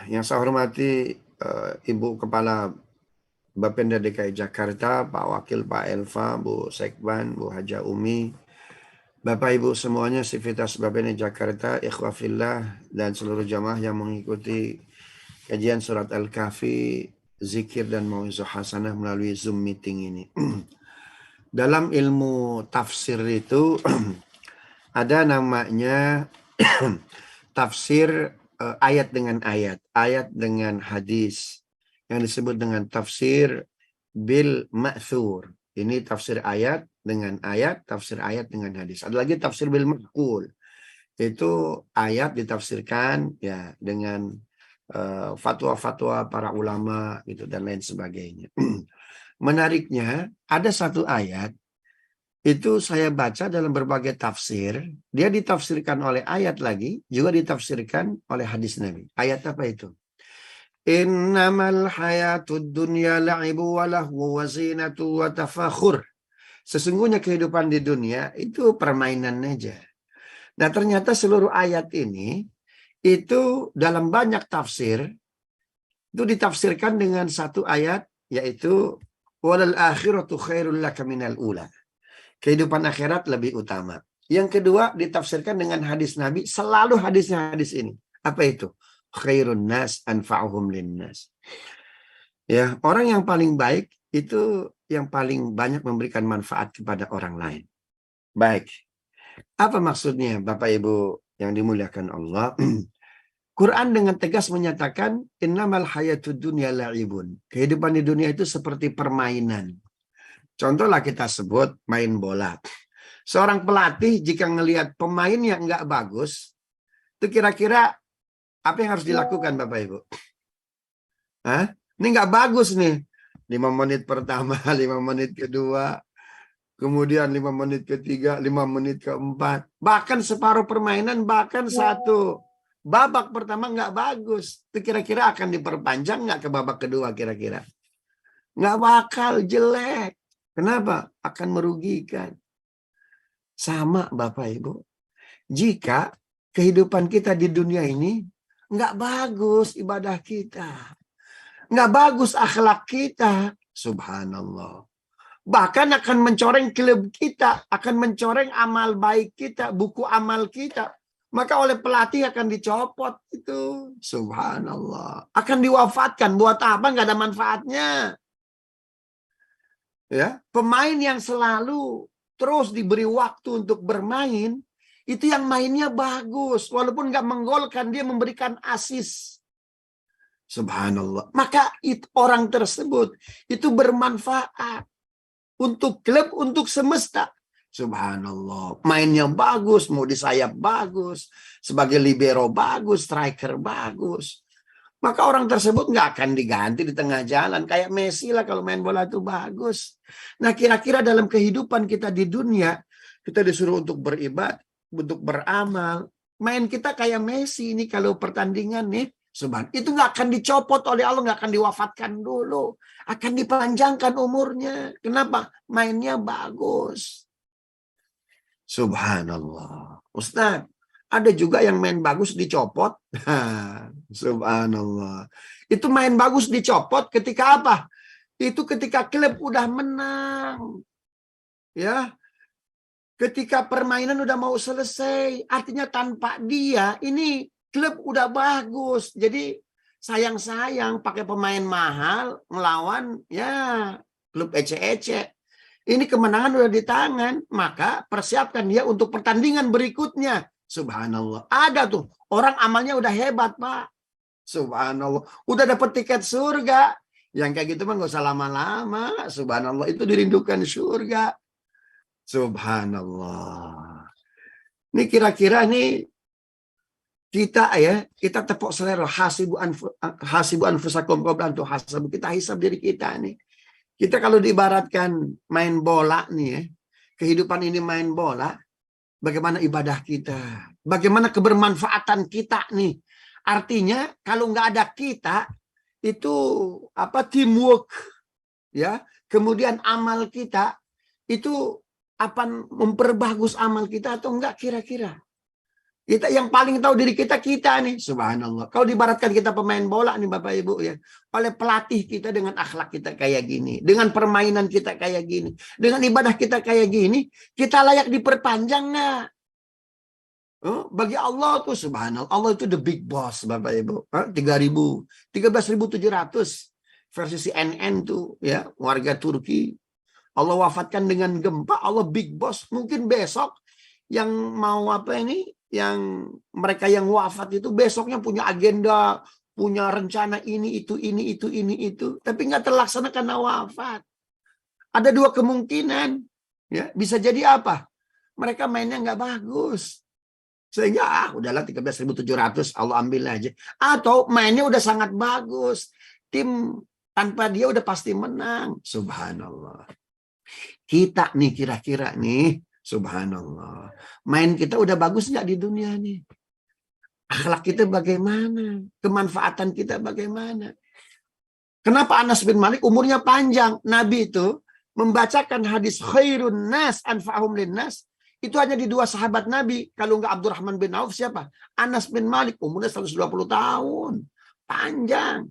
Yang saya hormati Ibu Kepala Bapenda DKI Jakarta, Pak Wakil, Pak Elva, Bu Sekban, Bu Haja Umi, Bapak Ibu semuanya, Sivitas Bapenda Jakarta, Ikhwafillah, dan seluruh jamaah yang mengikuti kajian surat Al-Kahfi, zikir dan mau'izah hasanah melalui Zoom meeting ini. Dalam ilmu tafsir itu ada namanya tafsir ayat dengan ayat, ayat dengan hadis, yang disebut dengan tafsir bil ma'thur. Ini tafsir ayat dengan ayat, tafsir ayat dengan hadis. Ada lagi tafsir bil ma'qul. Itu ayat ditafsirkan ya dengan fatwa-fatwa para ulama gitu dan lain sebagainya. Menariknya ada satu ayat itu saya baca dalam berbagai tafsir, dia ditafsirkan oleh ayat lagi, juga ditafsirkan oleh hadis Nabi. Ayat apa itu? Innamal hayatud dunya la'ibu wa lahu wa zinatu wa tafakhur. Sesungguhnya kehidupan di dunia itu permainan aja. Nah, ternyata seluruh ayat ini itu dalam banyak tafsir itu ditafsirkan dengan satu ayat, yaitu walal akhiratu khairul laka minal ula. Kehidupan akhirat lebih utama. Yang kedua ditafsirkan dengan hadis Nabi, selalu hadisnya hadis ini. Apa itu? Khairun nas anfa'uhum linnas. Ya, orang yang paling baik itu yang paling banyak memberikan manfaat kepada orang lain. Baik. Apa maksudnya Bapak Ibu yang dimuliakan Allah? Quran dengan tegas menyatakan innamal hayatud dunya la'ibun. Kehidupan di dunia itu seperti permainan. Contohlah kita sebut main bola. Seorang pelatih jika ngelihat pemain yang nggak bagus, itu kira-kira apa yang harus dilakukan Bapak Ibu? Hah? Ini nggak bagus nih. 5 menit pertama, 5 menit kedua, kemudian 5 menit ketiga, 5 menit keempat. Bahkan separuh permainan, bahkan satu babak pertama nggak bagus. Itu kira-kira akan diperpanjang nggak ke babak kedua kira-kira? Nggak bakal, jelek. Kenapa? Akan merugikan. Sama Bapak Ibu. Jika kehidupan kita di dunia ini nggak bagus ibadah kita. Nggak bagus akhlak kita. Subhanallah. Bahkan akan mencoreng klub kita. Akan mencoreng amal baik kita. Buku amal kita. Maka oleh pelatih akan dicopot itu. Subhanallah. Akan diwafatkan. Buat apa? Nggak ada manfaatnya. Ya, pemain yang selalu terus diberi waktu untuk bermain, itu yang mainnya bagus, walaupun nggak menggolkan, dia memberikan asis. Subhanallah. Maka orang tersebut itu bermanfaat untuk klub, untuk semesta. Subhanallah. Mainnya bagus, mau di sayap bagus, sebagai libero bagus, striker bagus. Maka orang tersebut nggak akan diganti di tengah jalan. Kayak Messi lah kalau main bola itu bagus. Nah kira-kira dalam kehidupan kita di dunia, kita disuruh untuk beribadah, untuk beramal. Main kita kayak Messi ini kalau pertandingan nih. Itu nggak akan dicopot oleh Allah, nggak akan diwafatkan dulu. Akan dipanjangkan umurnya. Kenapa? Mainnya bagus. Subhanallah. Ustaz, ada juga yang main bagus dicopot. Subhanallah. Itu main bagus dicopot ketika apa? Itu ketika klub udah menang. Ya. Ketika permainan udah mau selesai. Artinya tanpa dia ini klub udah bagus. Jadi sayang-sayang pakai pemain mahal melawan ya klub ece-ece. Ini kemenangan udah di tangan. Maka persiapkan dia untuk pertandingan berikutnya. Subhanallah. Ada tuh. Orang amalnya udah hebat, Pak. Subhanallah. Udah dapat tiket surga. Yang kayak gitu mah gak usah lama-lama. Subhanallah. Itu dirindukan surga. Subhanallah. Ini kira-kira nih kita tepuk selera. Hasibu anfusakum qabla an tuhasabu. Kita hisab diri kita nih. Kita kalau diibaratkan main bola nih ya. Kehidupan ini main bola. Bagaimana ibadah kita, bagaimana kebermanfaatan kita nih. Artinya kalau nggak ada kita itu teamwork, ya. Kemudian amal kita itu akan memperbagus amal kita atau enggak kira-kira. Kita yang paling tahu diri kita nih, subhanallah. Kalau dibaratkan kita pemain bola nih Bapak Ibu ya, oleh pelatih kita dengan akhlak kita kayak gini, dengan permainan kita kayak gini, dengan ibadah kita kayak gini, kita layak diperpanjang nggak? Oh, bagi Allah tuh subhanallah, Allah itu the big boss Bapak Ibu. 13.700 versi CNN tuh ya, warga Turki. Allah wafatkan dengan gempa, Allah big boss. Mungkin besok yang mau apa ini, yang mereka yang wafat itu besoknya punya agenda, punya rencana ini itu, tapi nggak terlaksana karena wafat. Ada dua kemungkinan, ya bisa jadi apa? Mereka mainnya nggak bagus, sehingga udahlah 13.700 Allah ambil aja. Atau mainnya udah sangat bagus, tim tanpa dia udah pasti menang. Subhanallah. Kita nih kira-kira nih, subhanallah, main kita udah bagus nggak di dunia nih? Akhlak kita bagaimana? Kemanfaatan kita bagaimana? Kenapa Anas bin Malik umurnya panjang? Nabi itu membacakan hadis khairun nas anfa'hum linnas itu hanya di dua sahabat Nabi. Kalau nggak Abdurrahman bin Auf, siapa? Anas bin Malik, umurnya 120 tahun. Panjang.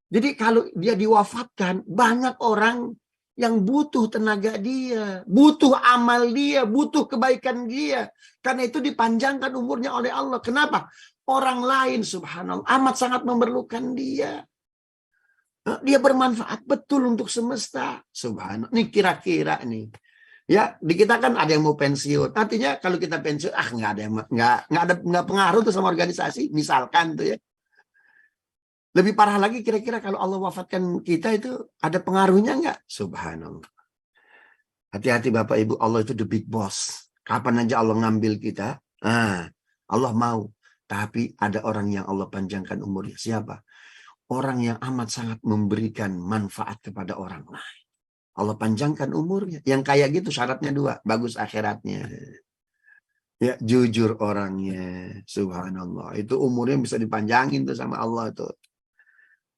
Jadi kalau dia diwafatkan, banyak orang yang butuh tenaga dia, butuh amal dia, butuh kebaikan dia. Karena itu dipanjangkan umurnya oleh Allah. Kenapa? Orang lain subhanallah amat sangat memerlukan dia. Dia bermanfaat betul untuk semesta. Subhanallah. Nih kira-kira nih. Ya, di kita kan ada yang mau pensiun. Artinya kalau kita pensiun, nggak ada yang nggak pengaruh tuh sama organisasi. Misalkan tuh ya. Lebih parah lagi kira-kira kalau Allah wafatkan kita itu ada pengaruhnya nggak? Subhanallah. Hati-hati Bapak Ibu, Allah itu the big boss. Kapan aja Allah ngambil kita, Allah mau. Tapi ada orang yang Allah panjangkan umurnya. Siapa? Orang yang amat sangat memberikan manfaat kepada orang lain. Allah panjangkan umurnya. Yang kayak gitu syaratnya dua. Bagus akhiratnya. Ya, jujur orangnya. Subhanallah. Itu umurnya bisa dipanjangin tuh sama Allah tuh.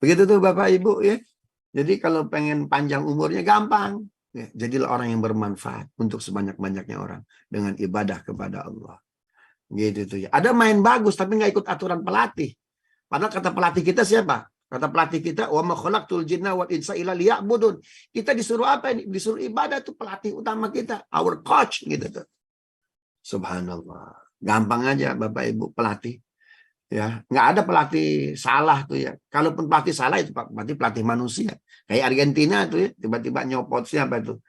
Begitu tuh Bapak Ibu ya. Jadi kalau pengen panjang umurnya gampang. Ya, jadilah orang yang bermanfaat untuk sebanyak-banyaknya orang. Dengan ibadah kepada Allah. Gitu tuh ya. Ada main bagus tapi nggak ikut aturan pelatih. Padahal kata pelatih kita siapa? Kata pelatih kita, wa ma khalaqtul jinna wal insa illa liya'budun. Kita disuruh apa ini? Disuruh ibadah tuh pelatih utama kita, our coach gitu tuh. Subhanallah. Gampang aja Bapak Ibu pelatih. Ya, nggak ada pelatih salah tuh ya. Kalaupun pelatih salah itu berarti pelatih manusia. Kayak Argentina tuh ya, tiba-tiba nyopot siapa itu?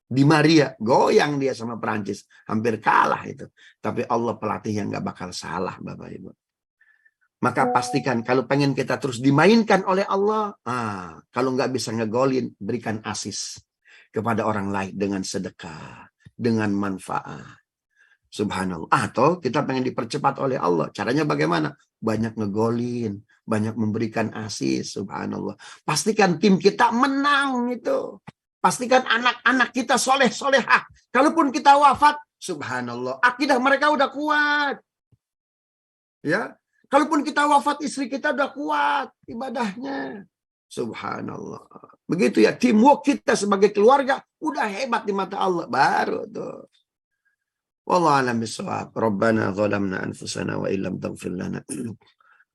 Di Maria, goyang dia sama Perancis, hampir kalah itu. Tapi Allah pelatih yang nggak bakal salah Bapak Ibu. Maka pastikan kalau pengen kita terus dimainkan oleh Allah, kalau nggak bisa ngegolin, berikan asis kepada orang lain dengan sedekah, dengan manfaat. Subhanallah. Atau kita pengen dipercepat oleh Allah. Caranya bagaimana? Banyak ngegolin, banyak memberikan asis. Subhanallah. Pastikan tim kita menang itu. Pastikan anak-anak kita soleh-solehah. Kalaupun kita wafat, subhanallah, akidah mereka udah kuat. Ya. Kalaupun kita wafat, istri kita udah kuat ibadahnya. Subhanallah. Begitu ya, teamwork kita sebagai keluarga udah hebat di mata Allah. Baru tuh. Wallahu a'lam bishawab. Rabbana zalamna anfusana wa illam taghfir lana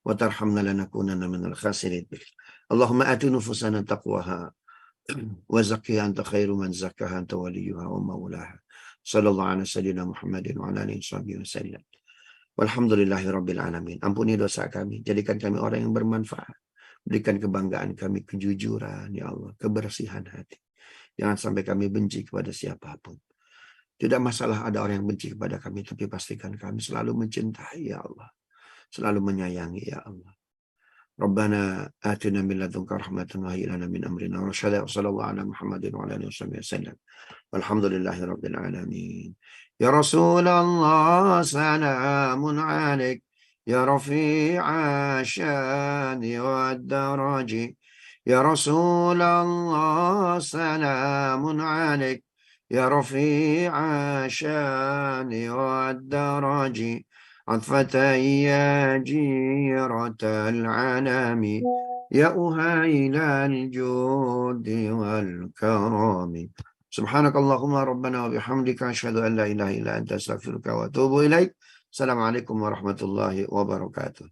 wa tarhamna lanakunanna minal khasirin. Allahumma ati nufusana taqwaha wa zakkiha anta khairu man zakkaha anta waliyuha wa maulaha. Sallallahu ala sayyidina Muhammadin wa ala alihi wasallam. Walhamdulillahirabbil alamin. Ampuni dosa kami, jadikan kami orang yang bermanfaat. Berikan kebanggaan kami, kejujuran ya Allah, kebersihan hati. Jangan sampai kami benci kepada siapapun. Tidak masalah ada orang yang benci kepada kami, tapi pastikan kami selalu mencintai ya Allah. Selalu menyayangi ya Allah. Rabbana atina min ladunka rahmatan wa hayyi lana min amrina rasyada. Sallallahu ala Muhammadin wa ala alihi wasallam. Walhamdulillahirabbil alamin. Ya Rasulullah salamun alaik. Ya Rafi'a syani wa daraji. Ya Rasulullah salamun alaik. يا رفيع شان والدرج عطفة يا جيرة العالم يا أهيل الجود والكرم سبحانك اللهم ربنا وبحمدك أشهد أن لا إله إلا أنت أستغفرك وأتوب إليك Assalamualaikum warahmatullahi wabarakatuh.